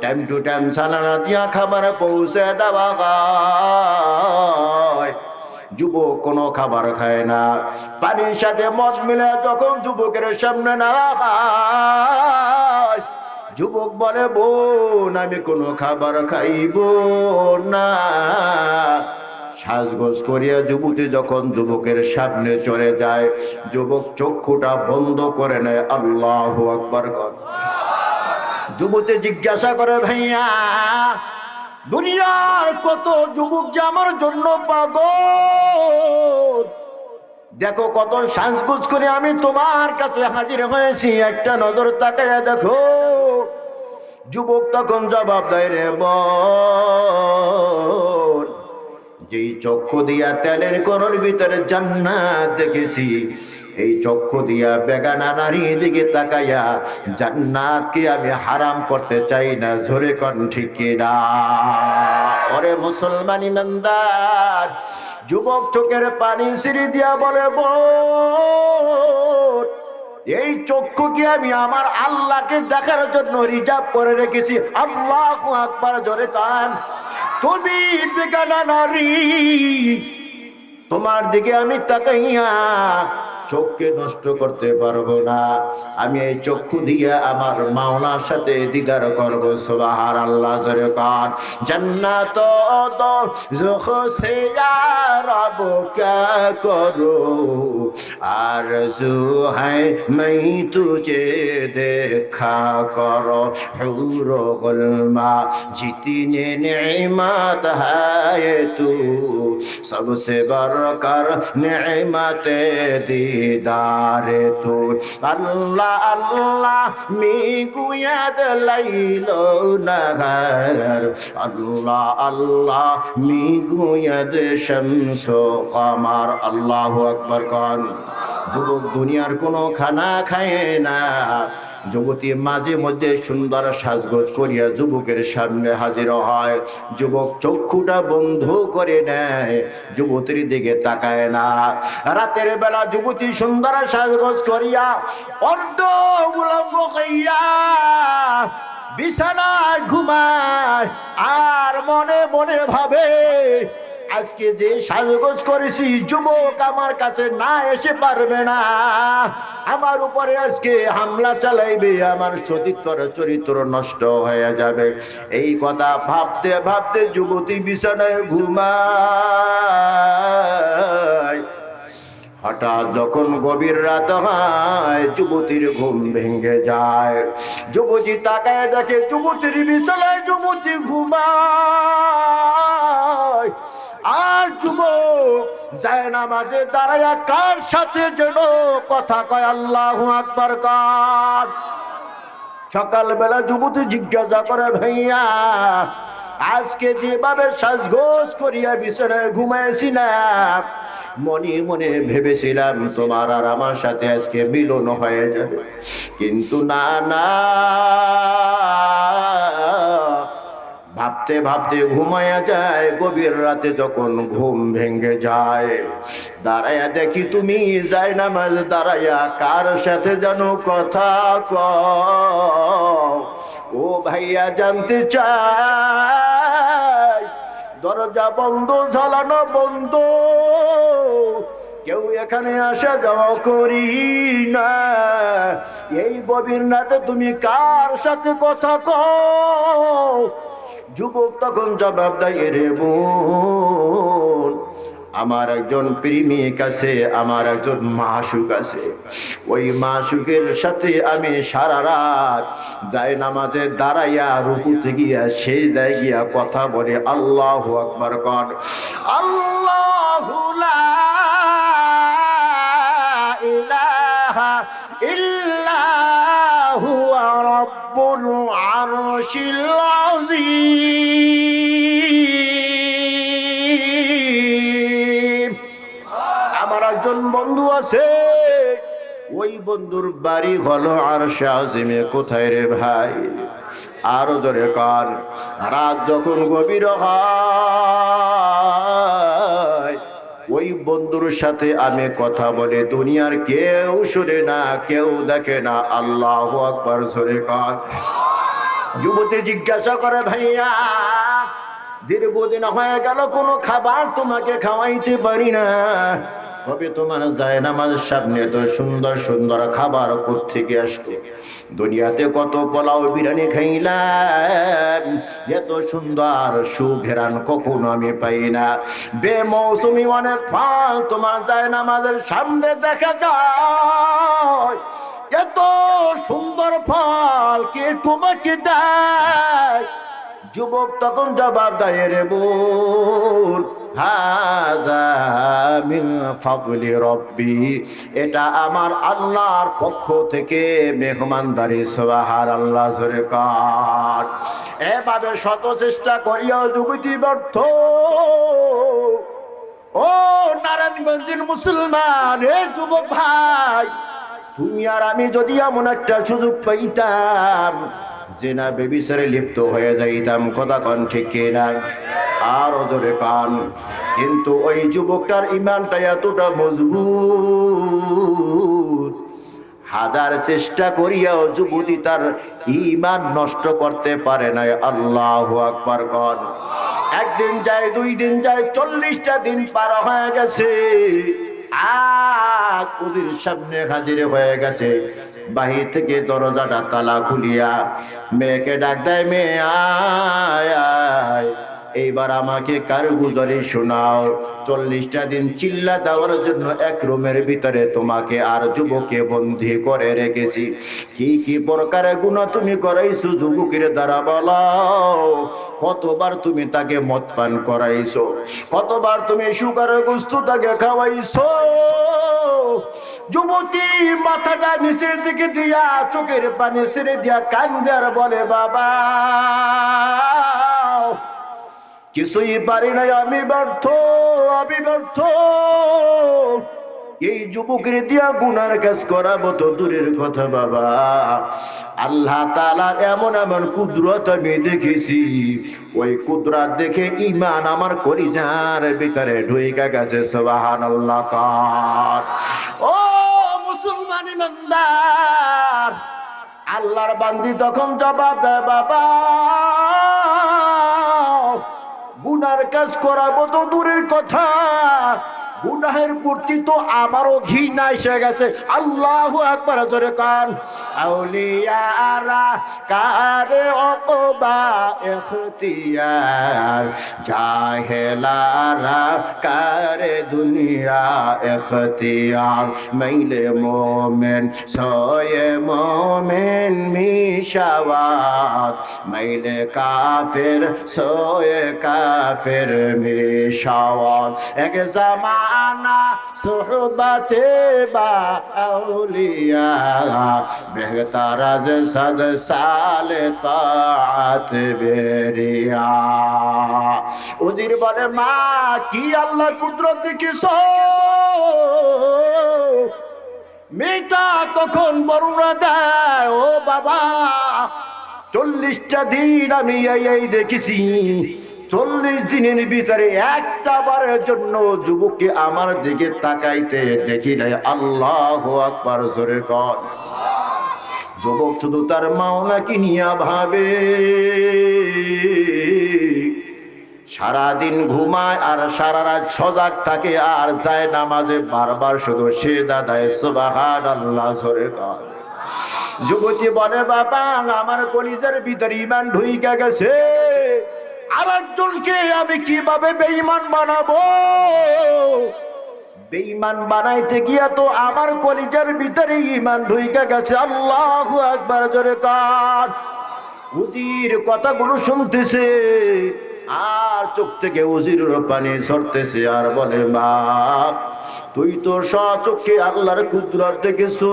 টাইম টু টাইম সালানা দিয়া খাবার পৌঁছে দেওয়া হয়। যুবক কোনো খাবার খায় না, পানির সাথে মদ মিলে যখন যুবকের সামনে না খায়, যুবক বলে বোন আমি কোনো খাবার খাইব না। সাজগোজ করিয়া যুবতী যখন যুবকের সামনে চলে যায়, যুবক চক্ষুটা বন্ধ করে নেয়। আল্লাহু আকবার। যুবতী জিজ্ঞাসা করে ভাইয়া দুনিয়ার কত যুবক যে আমার জন্য পাগল, দেখো কত সাজগোজ করে আমি তোমার কাছে হাজির হয়েছি, একটা নজর তাকাইয়া দেখো। যুবক তখন জবাব দেয় রে বোন, যেই চক্ষু দিয়া তেলের করোর ভিতরে জান্নাত দেখেছি, এই চক্ষু দিয়া বেগানা নারী দিকে তাকাইয়া জান্নাতকে আমি হারাম করতে চাই না। জোরে কোন ঠিক কিনা? ওরে মুসলমান ইমানদার, যুবক চোখের পানি ছিঁড়ে দিয়া বলে বোন, এই চক্ষু কি আমি আমার আল্লাহকে দেখার জন্য রিজার্ভ করে রেখেছি। আল্লাহু আকবার। জোরে কান। তুমি বেগানা নারী, তোমার দিকে আমি তাকাইয়া চোখকে নষ্ট করতে পারবো না। আমি এই চক্ষু দিয়ে আমার মাওলার সাথে দিদার করব। সুবহানাল্লাহ। জোরে কান। জান্নাত তো যখো সে রব क्या करो, आरज़ू है मैं तुझे देखा करो, हूर गुलमा जितने नेमत है तू, सबसे बढ़कर नेमत दीदार तू। अल्लाह अल्लाह मिगुयाद लैलो नहर, अल्लाह अल्लाह मिगुयाद शम्सो कमर। আল্লাহু আকবার কান। যুবক দুনিয়ার কোনো খানা খায় না, যুবতী মাঝে মধ্যে সুন্দর সাজগোজ করিয়া যুবকের সামনে হাজির হয়। যুবক চক্ষুটা বন্ধ করে নেয়, যুবতীর দিকে তাকায় না। রাতের বেলা যুবতী সুন্দর সাজগোজ করিয়া অর্ধ উলঙ্গ হইয়া বিছানায় ঘুমায়, আর মনে মনে ভাবে আজকে যে সাজগোজ করেছি যুবক আমার কাছে না এসে পারবে না, আমার উপরে আজকে হামলা চালাইবে, আমার চরিত্র নষ্ট হয়ে যাবে। এই কথা ভাবতে ভাবতে যুবতী বিছানায় ঘুমায়। হঠাৎ যখন গভীর রাত হয়, যুবতীর ঘুম ভেঙে যায়। যুবতী তাকায় দেখে যুবতীর বিছানায় যুবতী ঘুমায়, আর যুবক জায়নামাজে দাঁড়ায়া কার সাথে যেন কথা কয়। আল্লাহু আকবার কান। সকালবেলা যুবতী জিজ্ঞাসা করে ভাইয়া আজকে যেভাবে সাজগোজ করিয়া বিছানায় ঘুমাইছিলাম, মনে মনে ভেবেছিলাম তোমার আর আমার সাথে আজকে মিলন হয়ে যাবে, কিন্তু না না, ভাবতে ভাবতে ঘুমায়া যায়। গভীর রাতে যখন ঘুম ভেঙে যায়, দাঁড়ায়া দেখি তুমি জায়নামাজ দাঁড়ায়া কার সাথে যেন কথা কও। ও ভাইয়া জানতে চাই, দরজা বন্ধ, ঝালানো বন্ধ, কেউ এখানে আসা যাওয়া করি না, এই গভীর রাতে তুমি কার সাথে কথা কও? যুবক তখন জবাব দেয় রে বোন, আমার একজন প্রেমিক আছে, আমার একজন মাশুক আছে, ওই মাশুকের সাথে আমি সারা রাত জায়নামাজে দাঁড়াইয়া রুকুতে গিয়া সেজদায় গিয়া কথা বলে। আল্লাহু আকবার কর। আল্লাহু লা ইলাহা ইল্লাহু রাব্বুল আরশিল আযীম। আমার একজন বন্ধু আছে, ওই বন্ধুর বাড়ি হলো আরশে আজিমে। কোথায় রে ভাই? আরো জোরে কান। রাত যখন গভীর হয়, ওই বন্ধুর সাথে আমি কথা বলে দুনিয়ার কেউ শুনে না, কেউ দেখে না। আল্লাহু আকবার। জোরে কান। যুবতী জিজ্ঞাসা করে ভাইয়া দীর্ঘদিন হয়ে গেল কোনো খাবার তোমাকে খাওয়াইতে পারি না, তবে তোমার জায়নামাজের সামনে এত সুন্দর সুন্দর খাবার কোত্থেকে আসতো? দুনিয়াতে কত পোলাও বিরিয়ানি খাইলাম, এত সুন্দর সুঘেরান কখনো আমি পাই না। বেমৌসুমি অনেক ফল তোমার জায়নামাজের সামনে দেখা যায়, এত সুন্দর ফল কে তোমাকে দেয়? যুবক তখন জবাব দেয়, রে বোন, হাযা মিন ফাদলি রব্বি, এটা আমার আল্লাহর পক্ষ থেকে মেহমানদারি। সুবহানাল্লাহ, জোরে কার। এভাবে শত চেষ্টা করিয়াও যুবতী ব্যর্থ। ও নারায়ণগঞ্জের মুসলমান, এ যুবক ভাই, তুমি আর আমি যদি এমন একটা সুযোগ পাইতাম, জেনা বেবিচারে লিপ্ত হয়ে যাইতাম। কথা কন ঠিক কিনা? আরো জোরে কান। কিন্তু ওই যুবকটার ইমানটা এতটা মজবুত, হাজার চেষ্টা করিয়াও যুবতী তার ইমান নষ্ট করতে পারে নাই। আল্লাহু আকবার কন। একদিন যায়, 2 দিন যায়, 40টা দিন পার হয়ে গেছে। আজ উজির সামনে হাজির হয়ে গেছে। বাহির থেকে দরজাটা তালা খুলিয়া মেয়েকে ডাক দেয়, মেয়ে আয় আয়, এইবার আমাকে কারগুজারি শোনাও। 40টা দিন চিল্লা দেওয়ার জন্য এক রুমের ভিতরে তোমাকে আর যুবককে বন্দী করে রেখেছি। কি কি প্রকারে গুনাহ তুমি করাইছো যুবকের দ্বারা বলো। কতবার তুমি তাকে মদ পান করাইছো, কতবার তুমি সুগারের গোশত তাকে খাওয়াইছো। যুবতী মাথাটা নিচের দিকে দিয়া চোখের পানি ছেড়ে দিয়া কান্দে আর বলে, বাবা কিছুই পারি নাই, আমি ব্যর্থ, আমি ব্যর্থ। এই যুবকের দিয়া গুনার কাজ করাবো তো দূরের কথা বাবা, আল্লাহ তাআলা এমন এমন কুদরত আমি দেখেছি, ওই কুদরত দেখে ঈমান আমার কলিজার ভিতরে ঢুইকা গেছে। সুবহানাল্লাহ কার। ও মুসলমান ইমানদার, আল্লাহর বান্দি তখন জবাব দেয়, বাবা গুনার কাজ করাবো তো দূরের কথা, গুনাহের প্রতি তো আমারও ঘৃণা এসে গেছে। আল্লাহু আকবার, জোরে কান। আউলিয়ারা কারে ওকবা ইখতিয়ার, জাহেলারা কারে দুনিয়া ইখতিয়ার। মাইলে মোমেন সোয়ে মোমেন মিশাওয়াত, মাইলে কাফের সোয়ে কাফের মিশাওয়াত। এক জামানা সুহবতে বা আউলিয়া, বেহতার আজ সদ সালে তাআত বেরিয়া। উজির বলে, মা কি আল্লাহ কুদরত দেখিছো? মেয়েটা তখন বর্ণনা দেয়, ও বাবা 40টা দিন আমি এই দেখেছি, 40 দিনের ভিতরে একটা বারের জন্য যুবককে আমার দিকে তাকাইতে দেখি নাই। আল্লাহু আকবার, জোরে কর। যুবক শুধু তার মাওলাকে নিয়ে ভাবে, সারাদিন ঘুমায় আর সারা রাত সজাগ থাকে, আর যায় নামাজে বারবার শুধু সিজদা দেয়। সুবহানাল্লাহ, জোরে কর। যুবতী বলে, বাবা আমার কলিজার ভিতরে ঈমান ঢুইকা গেছে, আরেকজনকে আমি কিভাবে বেঈমান বানাবো? বেঈমান বানাইতে গিয়া তো আমার কলিজার ভিতরে ঈমান ঢুইকা গেছে। আল্লাহু আকবার, জোরে কান। উজির কথাগুলো শুনতেছে আর চোখ থেকে উজিরের পানি ঝরতেছে, আর বলে, মা তুই তো স্বচক্ষে আল্লাহর কুদরত দেখেছো,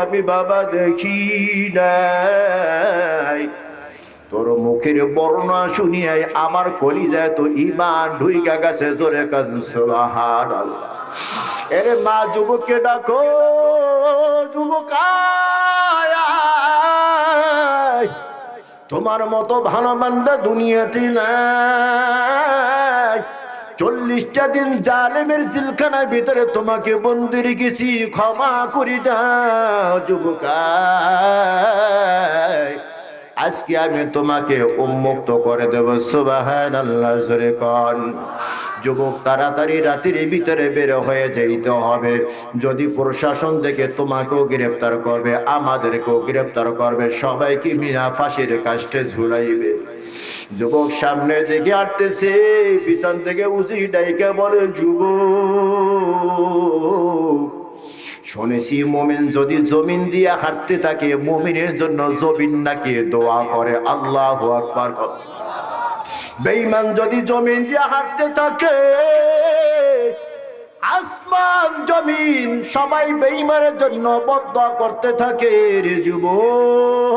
আমি বাবা দেখি নাই। তোর মুখের বর্ণনা শুনিয়াই আমার কলিজায় তো ঈমান ঢুইকা গেছে। জোরে কান সুবহানাল্লাহ। এরে মা যুবককে ডাকো, যুবক আয়, তোমার মতো ভালো বান্দা দুনিয়াতে নাই। 40টা দিন জালেমের জেলখানার ভিতরে তোমাকে বন্দি রেখেছি, ক্ষমা করে দাও। যুবক আজকে আমি তোমাকে উন্মুক্ত করে দেব। সুবহানাল্লাহ, জোরে কোন। যুবক, তাড়াতাড়ি রাতের ভিতরে বের হয়ে যেতে হবে। যদি প্রশাসন দেখে তোমাকেও গ্রেফতার করবে, আমাদেরকেও গ্রেফতার করবে, সবাইকে মিনা ফাঁসির কাস্টে ঝুলাইবে। যুবক সামনের দিকে হাঁটতেছে, পিছন থেকে উজির ডাইকে বলে, যুবক, শুনেছি মুমিন যদি জমিন দিয়ে হাঁটতে থাকে, মুমিনের জন্য জমিন নাকি দোয়া করে। আল্লাহু আকবার। বেঈমান যদি জমিন দিয়ে হাঁটতে থাকে, আসমান জমিন সবাই বেঈমানের জন্য বদদোয়া করতে থাকে। রে যুবক,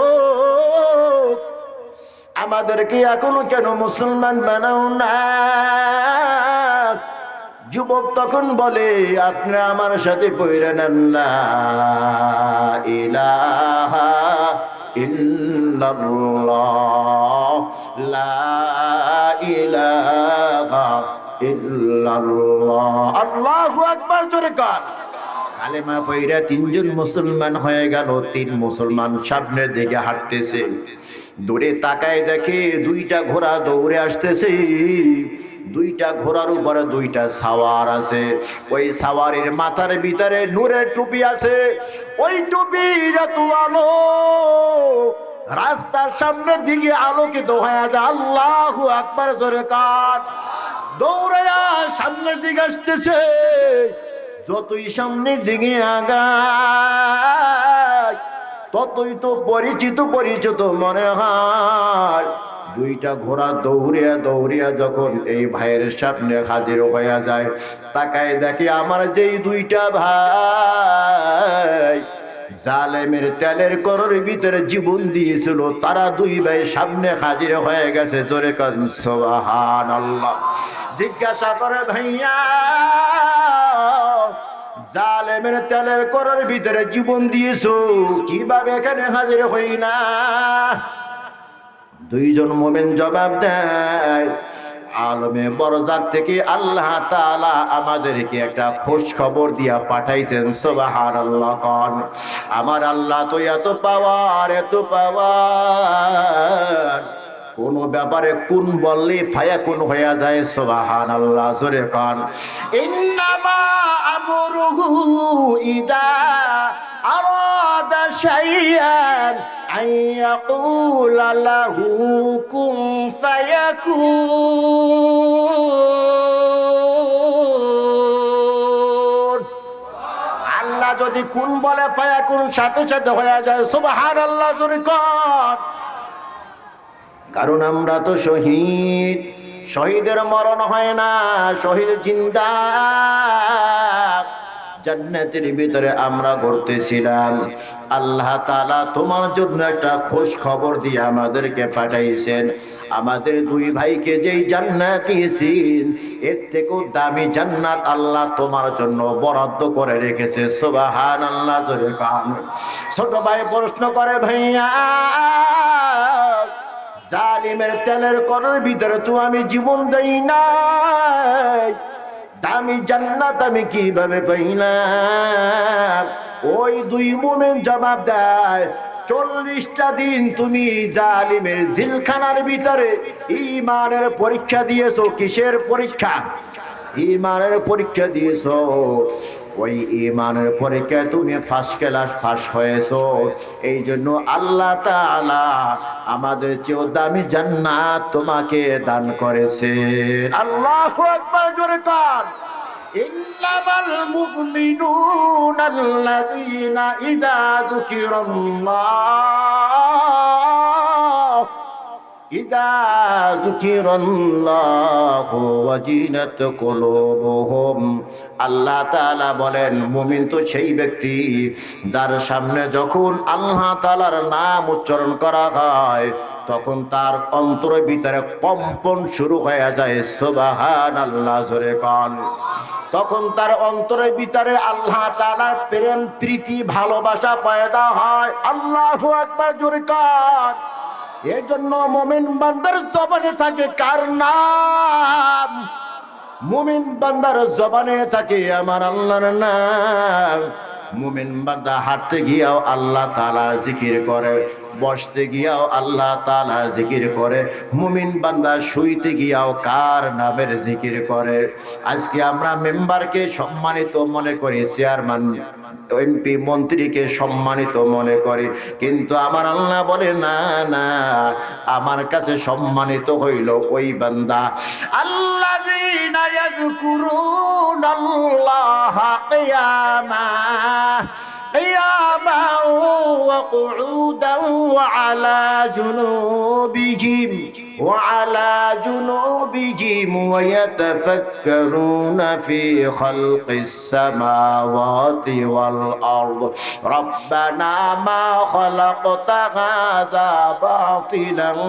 আমাদেরকে এখনো কেন মুসলমান বানাও না? যুবক তখন বলে, আপনি আমার সাথে পড়েন, লা ইলাহা ইল্লাল্লাহ, লা ইলাহা ইল্লাল্লাহ। আল্লাহু আকবার, জোরে কার। কালেমা পয়রা তিনজন মুসলমান হয়ে গেল। তিন মুসলমান সামনের দিকে হাঁটতেছে। দূরে তাকায় দেখে দুইটা ঘোড়া দৌড়ে আসতেছে। দুইটা ঘোড়ার উপরে দুইটা সাওয়ার আছে। ওই সাওয়ারের মাথার ভিতরে নূরের টুপি আছে। ওই টুপির এত আলো, রাস্তার সামনের দিকে আলোকিত হয়ে যায়। আল্লাহু আকবার, জোরে কার। দৌড়ায়া সামনের দিকে আসতেছে। যতই সামনের দিকে আগায়, ততই তো পরিচিত পরিচিত মনে হয়। দুইটা ঘোড়া দৌড়িয়া দৌড়িয়া যখন এই ভাইয়ের সামনে হাজির হয়ে যায়, তাকায় দেখে আমার যেই দুইটা ভাই জালেমের তেলের করর ভিতরে জীবন দিয়েছিল, তারা দুই ভাই সামনে হাজির হয়ে গেছে। জোরে কান সুবহানাল্লাহ। জিজ্ঞাসা করে, ভাইয়া, জালেমের তেলের করর ভিতরে জীবন দিয়েছো, কিভাবে এখানে হাজির হই না? দুইজন মুমিন জবাব দেয়, আলমে বরজাক থেকে আল্লাহ তাআলা আমাদেরকে একটা খোঁজ খবর দিয়া পাঠাইছেন। সুবহানাল্লাহ কোন। আমার আল্লাহ তো এত পাওয়ার, এত পাওয়ার, কোন ব্যাপারে কোন বললে ফায়াকুন হয়ে যায়। সুবহানাল্লাহ, জোরে কোন। ইন্নামা আমরুহু ইদা আরাদা শাইআন আইয়াকুলা লাহু কুন ফায়াকুন। আল্লাহ যদি কোন বলে, ফায়াকুন সাথে সাথে হয়ে যায়। সুবহানাল্লাহ, জোরে কোন। কারণ আমরা তো শহীদ, শহীদের মরণ হয় না, শহীদ জিন্দা। জান্নাতের ভিতরে আমরা ঘুরতেছিলাম, আল্লাহ তাআলা তোমার জন্য একটা খোঁজ খবর দিয়ে আমাদেরকে পাঠাইছেন। আমাদের দুই ভাইকে যেই জান্নাত দিয়েছেন, এর থেকেও দামি জান্নাত আল্লাহ তোমার জন্য বরাদ্দ করে রেখেছে। সুবহানাল্লাহ, জোরে কান। ছোট ভাই প্রশ্ন করে, ভাইয়া, জালিমের তেলের করর ভিতরে তো আমি জীবন দেই নাই, দামি জান্নাত আমি কিভাবে পাইলাম? ওই দুই মুমিন জবাব দেয়, 40টা দিন তুমি জালিমের জিলখানার ভিতরে ঈমানের পরীক্ষা দিয়েছো। কিসের পরীক্ষা? ঈমানের পরীক্ষা দিয়েছো। ওই ঈমানের পরীক্ষায় তুমি ফার্স্ট ক্লাস পাস হয়েছো। এই জন্য আল্লাহ তাআলা আমাদের চেয়েও দামি জান্নাত তোমাকে দান করেছেন। আল্লাহু আকবার, জোরে কান। ইন্নামাল মুমিনুনা আল্লাযীনা ইযা যুকিরাল্লাহ ইযা যুকিরাল্লাহু ওয়াজিলাত কুলুবুহুম। আল্লাহ তাআলা বলেন, মুমিন তো সেই ব্যক্তি যার সামনে যখন আল্লাহ তাআলার নাম উচ্চারণ করা হয়, তখন তার অন্তরের ভিতরে কম্পন শুরু হয়ে যায়। সুবহানাল্লাহ, জোরে কান। তখন তার অন্তরের ভিতরে আল্লাহ তাআলার প্রেম, প্রীতি, ভালোবাসা পয়দা হয়। আল্লাহু আকবার, জোরে কান। এই জন্য মুমিন বান্দার জবানে থাকে কার নাম? মুমিন বান্দার জবানে থাকে আমার আল্লাহর নাম। মুমিন বান্দা হাঁটতে গিয়েও আল্লাহ তাআলা জিকির করে, বসতে গিয়াও আল্লাহ তাআলা জিকির করে, মুমিন বান্দা শুইতে গিয়াও কার নামের জিকির করে। আজকে আমরা মেম্বারকে সম্মানিত মনে করি, চেয়ারম্যান এমপি মন্ত্রীকে সম্মানিত মনে করি, কিন্তু আমার আল্লাহ বলে না না, আমার কাছে সম্মানিত হইল ওই বান্দা আল্লাযীনা ইয়াযকুরুনাল্লাহা কিয়ামান ওয়া কুউদান ওয়া আলা জুনুবিহিম ওয়া ইয়াতাফাক্কারুনা ফি খালকিস সামাওয়াতি ওয়াল আরদ রব্বানা মা খালাকতা হাযা বাতিলান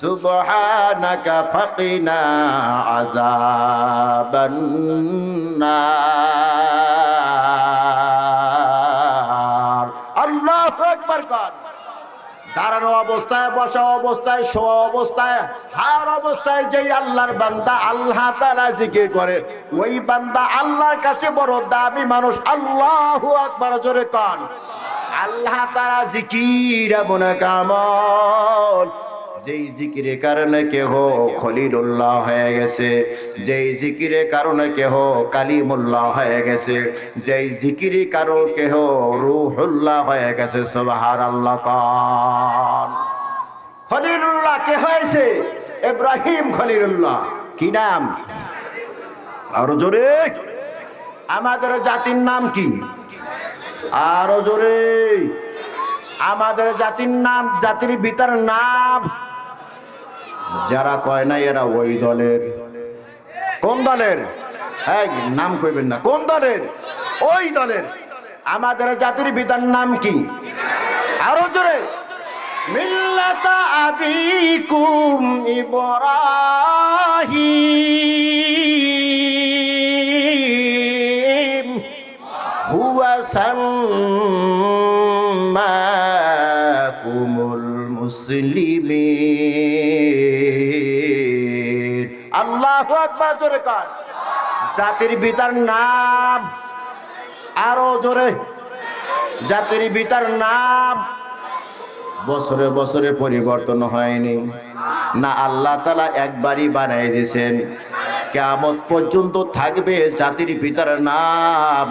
সুবহানাকা ফাকিনা আযাবান নার। আল্লাহু আকবার। দাঁড়ানো অবস্থায়, বসা অবস্থায়, শোয়া অবস্থায়, হার অবস্থায় যেই আল্লাহর বান্দা আল্লাহ তাআলা জিকির করে, ওই বান্দা আল্লাহর কাছে বড় দামি মানুষ। আল্লাহু আকবার জোরে কান। আল্লাহ তাআলা জিকির এমন এক আমল, যেই জিকিরের কারণে কেহ খলিলুল্লাহ হয়ে গেছে, যেই জিকিরের কারণে কেহ কালিমুল্লাহ হয়ে গেছে, যেই জিকিরের কারণে কেহ রূহুল্লাহ হয়ে গেছে। সুবহানাল্লাহ। কান খলিলুল্লাহ কে হয়েছে? ইব্রাহিম খলিলুল্লাহ। কি নাম? আরো জোরে। আমাদের জাতির নাম কি? আরো জোরে। আমাদের জাতির নাম, জাতির ভিতর নাম। যারা কয় না এরা ওই দলের। কোন দলের? হ্যাঁ, নাম কইবেন না। কোন দলের? ওই দলের। আমাদের জাতির পিতার নাম কি? আরো জোরে। মিল্লাতা আবিকুম ইব্রাহিম হুয়া সাম্মাকুমুল মুসলিমিন। আল্লাহু আকবার জোরে কান। জাতির পিতার নাম। আরো জোরে। জাতির পিতার নাম। বছরে বছরে পরিবর্তন হয়নি না, আল্লাহ তাআলা একবারই বানাই দিয়েছেন। কিয়ামত পর্যন্ত থাকবে জাতির পিতার নাম।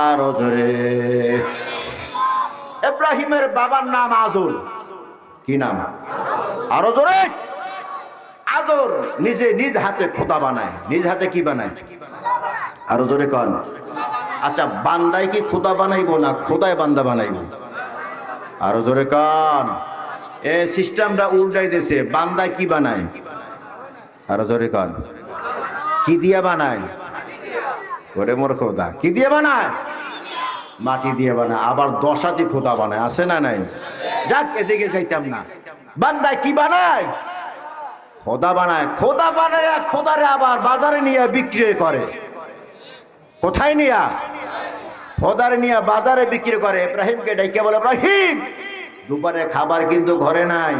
আরো জোরে। ইব্রাহিমের বাবার নাম আজর। কি নাম? আরো জোরে। আজর নিজে নিজ হাতে খোদা বানায়। নিজ হাতে কি বানায়? আরো জোরে কন। আচ্ছা, বান্দায় কি খোদা বানাইবো না খোদায় বান্দা বানাইবো? আরো জোরে কন। এ সিস্টেমটা উল্টাই দিয়েছে। বান্দায় কি বানায়? আরো জোরে কন। কি দিয়া বানায়? ওরে মোর খোদা কি দিয়ে বানায়? মাটি দিয়ে বানায়। আবার দশাতি খোদা বানায়, আছে না নাই? যাক, এদিকে যাইতাম না। বান্দায় কি বানায়? খোদা বানায়। খোদা বানায় খোদারে আবার বাজারে নিয়ে বিক্রি করে। কোথায় নিয়া? খোদারে নিয়ে বাজারে বিক্রি করে। ইব্রাহিমকে ডাইকে বলে, ইব্রাহিম দুপুরে খাবার কিন্তু ঘরে নাই,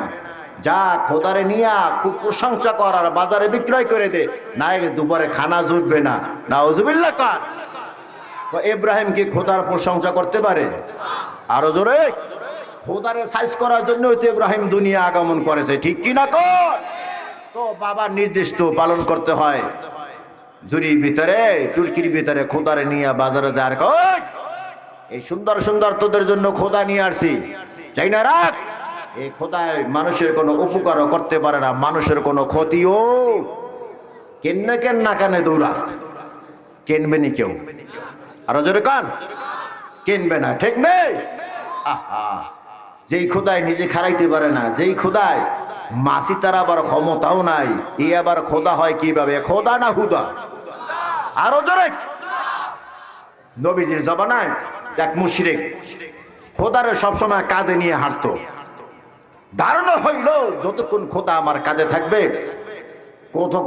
যা খোদারে নিয়া খুব প্রশংসা কর আর বাজারে বিক্রয় করে দে, না দুপুরে খানা জুটবে না। নাউজুবিল্লাহ কার। তো ইব্রাহিম কি খোদার প্রশংসা করতে পারে? আরো জোরে। খোদারে সাইজ করার জন্য তো ইব্রাহিম দুনিয়া আগমন করেছে, ঠিক কি না কর? তো বাবার নির্দেশ তো পালন করতে হয়। জুরির ভিতরে, তুর্কির ভিতরে খোদারে নিয়ে বাজারে যায়, এই সুন্দর সুন্দর তোদের জন্য খোদা নিয়ে আসছি, চাই না রাখ। এই খোদায় মানুষের কোনো উপকারও করতে পারে না, মানুষের কোনো ক্ষতিও। কেন্না কেন্না কানে দৌড়া, কেনবে নি কেউ? আরো জোরে কান। কেনবে না, ঠিক নেই? আহা, যেই খোদায় নিজে খারাইতে পারে না, যেই খোদায় মাসি তার আবার ক্ষমতাও নাই, ই আবার খোদা হয় কিভাবে? খোদা না হুদা? আরো জোরে। নবীজির জমানায় এক মুশরিক খোদারে সবসময় কাঁধে নিয়ে হাঁটতো। ধারণা হইল যতক্ষণ খোদা আমার কাঁধে থাকবে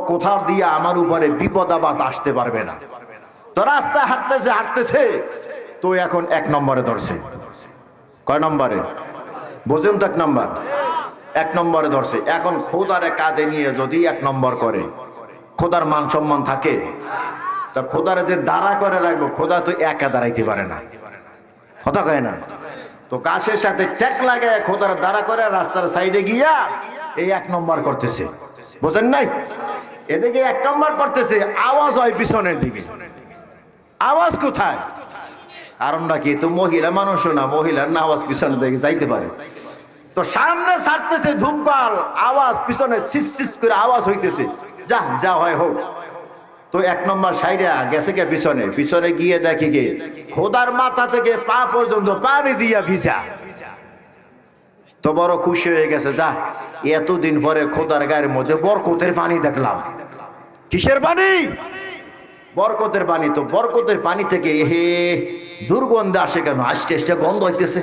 কোথাও দিয়ে আমার উপরে বিপদ আপদ আসতে পারবে না। তো রাস্তায় হাঁটতেছে হাঁটতেছে, তো এখন 1 নম্বরে ধরছে। কয় নম্বরে? বোঝেন তো? 1 নম্বর। 1 নম্বরে ধরছে। এখন খোদারে কাঁধে নিয়ে যদি 1 নম্বর করে, খোদার মান সম্মান থাকে? তা খোদারে যে দাঁড়া করে রাখবো, খোদা তো একা দাঁড়াইতে পারে না। কথা কয় না। তো গাছের সাথে ট্যাক লাগায় খোদার দাঁড়া করে রাস্তার সাইডে গিয়া এই 1 নম্বর করতেছে, বুঝেন নাই? এদিকে 1 নম্বর করতেছে, আওয়াজ হয় পিছনের দিকে। আওয়াজ কোথায়? কারণটা কি? তো মহিলা মানুষও না, মহিলার না আওয়াজ পিছনের দিকে যাইতে পারে। তো সামনে ছাড়তেছে ধুমকাল, আওয়াজ পিছনে সিস সিস করে আওয়াজ হইতেছে, যা যা হয় হোক। তো 1 নম্বর সাইডে গেছে কে পিছনে, পিছনে গিয়ে দেখি গে খোদার মাথা থেকে পা পর্যন্ত পানি দিয়া ভিজা। তো বড় খুশি হয়ে গেছে, যা এতদিন পরে খোদার গায়ের মধ্যে বরকতের পানি দেখলাম। কিসের পানি? বরকতের পানি। তো বরকতের পানি থেকে হে দুর্গন্ধ আসে কেন? আস্তে আস্তে গন্ধ হইতেছে,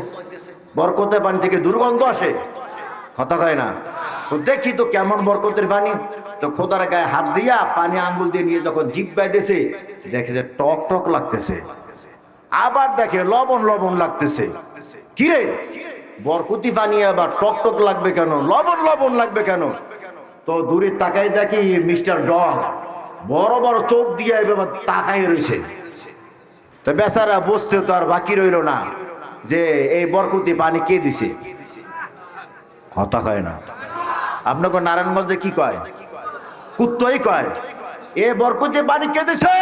বরকতের পানি থেকে দুর্গন্ধ আসে, কথা কয় না। তো দেখি তো কেমন বরকতের পানি। তো খোদার গায়ে হাত দিয়া পানি আঙ্গুল দিয়ে নিয়ে যখন জিব্বায় দিয়েছে, দেখে যে টক টক লাগতেছে। আবার দেখে লবণ লবণ লাগতেছে। কিরে, বরকতি পানি আবার টক টক লাগবে কেন, লবণ লবণ লাগবে কেন? তো দূরে তাকাই দেখি মিস্টার ডগ বড় বড় চোখ দিয়ে এবার তাকাই রয়েছে। তো বেচারা বুঝতে তো আর বাকি রইল না যে এই বরকতি পানি কে দিছে, কথা কয় না। আপনাকে নারায়ণগঞ্জে কি কয়? কুত্তই কয়। এ বরকতি পানি কে দিছে?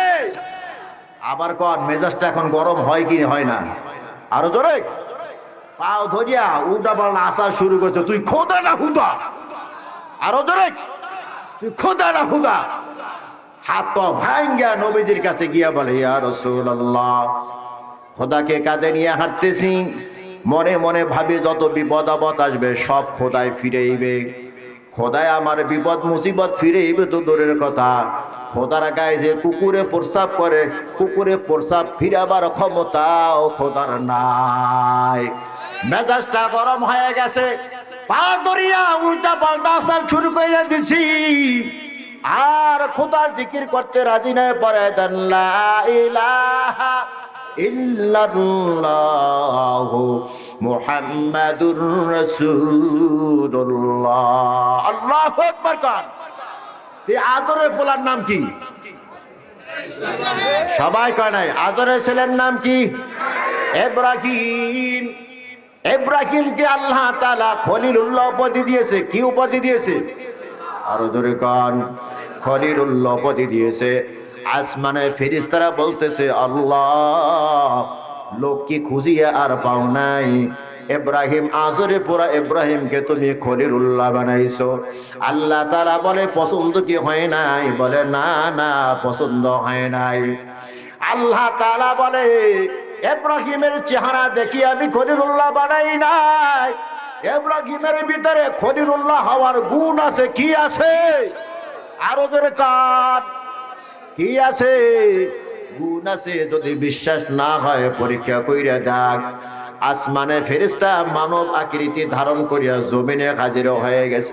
আবার কন মেজাজটা এখন গরম হয় কি হয় না? আরো জোরে পাও ধরিয়া উল্টা পাল্টা আসা শুরু করছে, তুই খোদা না হুদা? আরো জোরে, তুই খোদা না হুদা? হাত পা ভাঙ্গা নবীজির কাছে গিয়া বলে, ইয়া রাসূলুল্লাহ, খোদাকে কাঁধে নিয়ে হাঁটতেছি, মনে মনে ভাবি যত বিপদ আপদ আসবে সব খোদায় ফিরেইবে। খোদায় আমার বিপদ মুসিবত ফিরেইবে তো দূরের কথা, খোদার গায়ে যে কুকুরে প্রস্রাব করে, কুকুরে প্রস্রাব ফিরাবার ক্ষমতাও খোদার নাই। মেজাজটা গরম হয়ে গেছে, পা ধরিয়া উল্টা পাল্টা আসা শুরু করে দিছি। আর খোদার জিকির করতে রাজি নয়, পরে দেন লা ইলাহা ইল্লাল্লাহু মুহাম্মাদুর রাসূলুল্লাহ। আল্লাহু আকবার কান। এই আজরের পোলার নাম কি? সবাই কয় নাই। আজরের ছেলের নাম কি? ইব্রাহিম। ইব্রাহিমকে আল্লাহ তাআলা খলিলুল্লাহ উপাধি দিয়েছে। কি উপাধি দিয়েছে? আরো জোরে কান। খলিলুল্লাহ উপাধি দিয়েছে। আসমানে ফেরেশতারা বলতেছে, আল্লাহ লোক কি খুঁজিয়া আর পাও নাই, ইব্রাহিম আজরে পোড়া ইব্রাহিমকে তুমি খলিলুল্লাহ বানাইছো। আল্লাহ তাআলা বলে, পছন্দ কি হয় নাই? বলে, না না, পছন্দ হয় নাই। আল্লাহ তাআলা বলে, ইব্রাহিমের চেহারা দেখি আমি খলিলুল্লাহ বানাই নাই, ইব্রাহিমের ভিতরে খলিলুল্লাহ হওয়ার গুণ আছে। কি আছে? আরো জোরে কান। কি আছে? গুণ আছে। যদি বিশ্বাস না হয় পরীক্ষা কইরা দেখ। আসমানে ফেরেশতা মানব আকৃতি ধারণ করিয়া জমিনে হাজির হয়ে গেছে।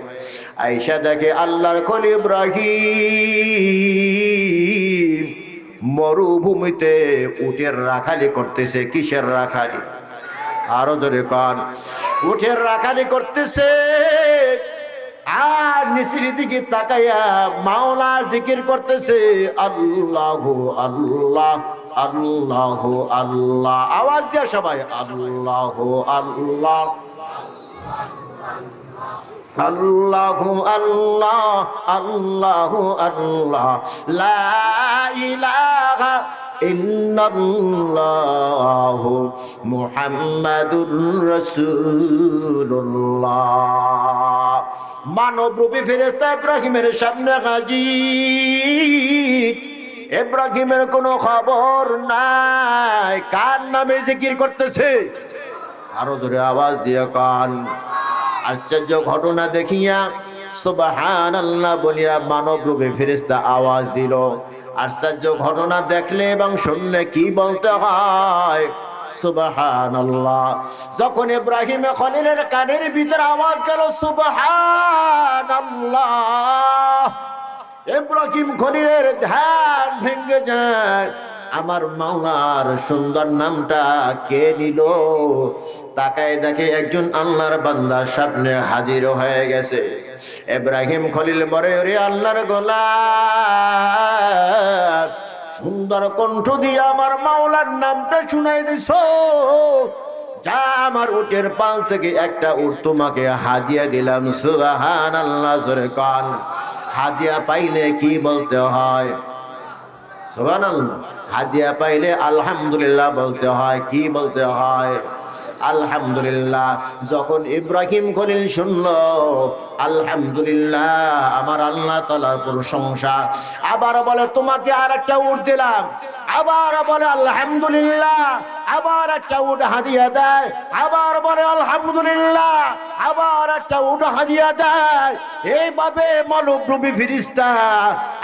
আয়েশা দেখে আল্লাহর খলিল ইব্রাহিম মরুভূমিতে উটের রাখালি করতেছে। কিসের রাখালি? আরো জোরে কান। উটের রাখালি করতেছে। আর নিচের দিকে তাকাইয়া মাওলার জিকির করতেছে, আল্লাহু আল্লাহ আল্লাহু আল্লাহ। আওয়াজ দিয়া সবাই, আল্লাহু আল্লাহ আল্লাহু আল্লাহ আল্লাহু আল্লাহ লা ইলাহা ইল্লাল্লাহু মুহাম্মাদুর রাসূলুল্লাহ। মানবরূপী ফেরেশতা ইব্রাহিমের সামনে হাজির। ইব্রাহিমের কোনো খবর নাই। কার নামে জিকির করতেছে? আরো জোরে আওয়াজ দিয়ে কান। আশ্চর্য ঘটনা দেখিয়া সুবহানাল্লাহ বলিয়া মানবরূপী ফেরেশতা আওয়াজ দিল। আশ্চর্য ঘটনা দেখলে এবং শুনলে কি বলতে হয়? সুবহানাল্লাহ। যখন ইব্রাহিম খলিলের কানের ভিতরে আওয়াজ গেল সুবহানাল্লাহ, ইব্রাহিম খলিলের ধ্যান ভেঙে যায়। আমার মাওলার সুন্দর নামটা কে নিল? তাকায় দেখে একজন আল্লাহর বান্দার সামনে হাজির হয়ে গেছে। ইব্রাহিম খলিল বলে, ওরে আল্লাহর গোলাম, সুন্দর কণ্ঠ দিয়ে আমার মাওলার নামটা শুনাই দিছো। যা, আমার উটের পাল থেকে একটা উট তোমাকে হাদিয়া দিলাম। সুবহানাল্লাহ, জোরে কান। হাদিয়া পাইলে কি বলতে হয়? সুবহানাল্লাহ। হাদিয়া পাইলে আলহামদুলিল্লাহ বলতে হয়। কি বলতে হয়? আলহামদুলিল্লাহ। যখন ইব্রাহিম খলিল শুনল আলহামদুলিল্লাহ, আমার আল্লাহ তাআলার প্রশংসা, আবার বলে তোমাকে আর একটা উট দিলাম। আবার বলে আলহামদুলিল্লাহ, আবার একটা উট হাদিয়া দেয়। আবার বলে আলহামদুলিল্লাহ, আবার একটা উট হাদিয়া দেয়। এইভাবে মানবরূপী ফেরেশতা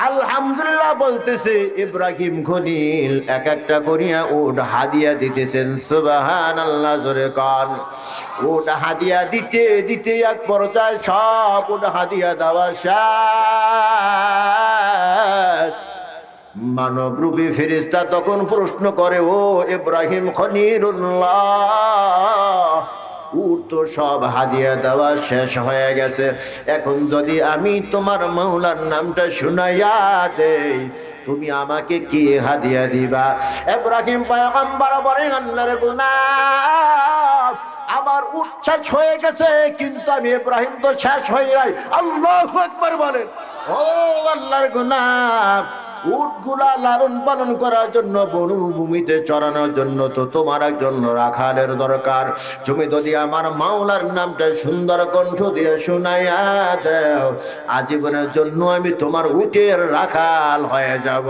আলহামদুলিল্লাহ বলতেছে, ইব্রাহিম খলিল এক একটা করিয়া উট হাদিয়া দিতেছেন। সুবহানাল্লাহ, জোরে কান। উট হাদিয়া দিতে দিতে এক পর্যায়ে সব উট হাদিয়া দেওয়া শেষ। মানবরূপী ফেরেশতা তখন প্রশ্ন করে, ও ইব্রাহিম খলিলুল্লাহ, উট তো সব হাদিয়া দেওয়া শেষ হয়ে গেছে, এখন যদি আমি তোমার মাওলার নামটা শুনাইয়া দেই, তুমি আমাকে কি হাদিয়া দিবা? ইব্রাহিম পয়গম্বর বলেন, আল্লাহর গোলাম, আমার উট শেষ হয়ে গেছে, কিন্তু আমি ইব্রাহিম তো শেষ হয়ে নাই। আল্লাহু আকবার বলেন। ও আল্লাহর গোলাম, উটগুলা লালন পালন করার জন্য, বনভূমিতে চড়ানোর জন্য তো তোমার একজন রাখালের দরকার। তুমি যদি আমার মাওলার নামটা সুন্দর কণ্ঠ দিয়ে শুনাইয়া দাও, আজীবনের জন্য আমি তোমার উটের রাখাল হয়ে যাব।